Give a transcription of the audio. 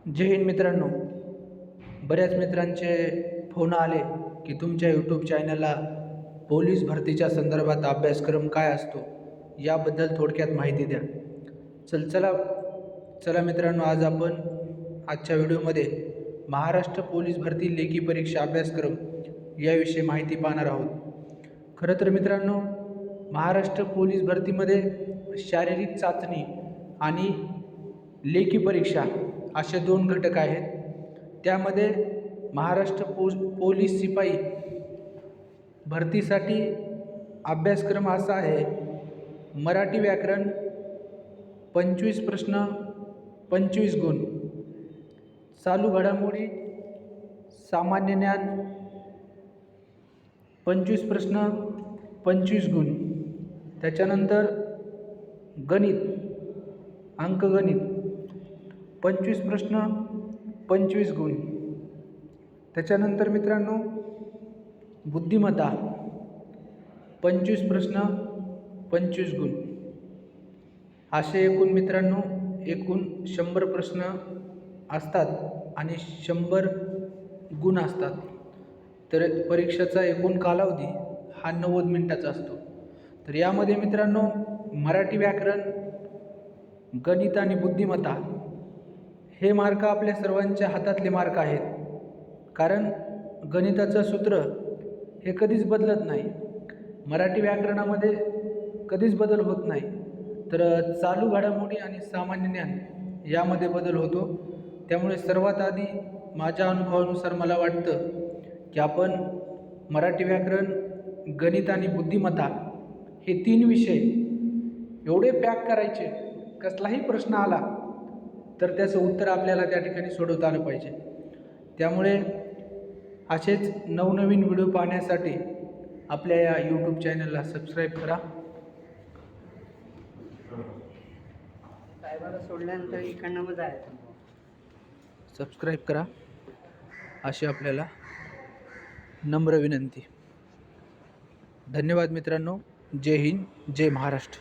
जय हिंद मित्रांनो. बऱ्याच मित्रांचे फोन आले की तुमच्या यूट्यूब चॅनलला पोलीस भरतीच्या संदर्भात अभ्यासक्रम काय असतो याबद्दल थोडक्यात माहिती द्या. चला चला मित्रांनो, आज आपण आजच्या व्हिडिओमध्ये महाराष्ट्र पोलीस भरती लेखी परीक्षा अभ्यासक्रम याविषयी माहिती पाहणार आहोत. खरं तर मित्रांनो, महाराष्ट्र पोलीस भरतीमध्ये शारीरिक चाचणी आणि लेखी परीक्षा असे दोन घटक आहेत. त्यामध्ये महाराष्ट्र पोलीस शिपाई भरतीसाठी अभ्यासक्रम असा आहे: मराठी व्याकरण 25 प्रश्न 25 गुण, चालू घडामोडी सामान्य ज्ञान 25 प्रश्न 25 गुण, त्याच्यानंतर गणित अंकगणित 25 प्रश्न 25 गुण, त्याच्यानंतर मित्रांनो बुद्धिमत्ता 25 प्रश्न 25 गुण. असे एकूण मित्रांनो 100 प्रश्न असतात आणि 100 गुण असतात. तर परीक्षेचा एकूण कालावधी हा 90 मिनिटाचा असतो. तर यामध्ये मित्रांनो मराठी व्याकरण, गणित आणि बुद्धिमत्ता हे मार्क आपल्या सर्वांच्या हातातले मार्क आहेत. कारण गणिताचं सूत्र हे कधीच बदलत नाही, मराठी व्याकरणामध्ये कधीच बदल होत नाही. तर चालू घडामोडी आणि सामान्य ज्ञान यामध्ये बदल होतो. त्यामुळे सर्वात आधी माझ्या अनुभवानुसार मला वाटतं की आपण मराठी व्याकरण, गणित आणि बुद्धिमत्ता हे 3 विषय एवढे पॅक करायचे, कसलाही प्रश्न आला तर त्याचं उत्तर आपल्याला त्या ठिकाणी सोडवता आलं पाहिजे. त्यामुळे असेच नवनवीन व्हिडिओ पाहण्यासाठी आपल्या या यूट्यूब चॅनलला सबस्क्राईब करा. साहेबाला सोडल्यानंतर इकडनं मग जायचं. सबस्क्राईब करा अशी आपल्याला नम्र विनंती. धन्यवाद मित्रांनो. जय हिंद, जय महाराष्ट्र.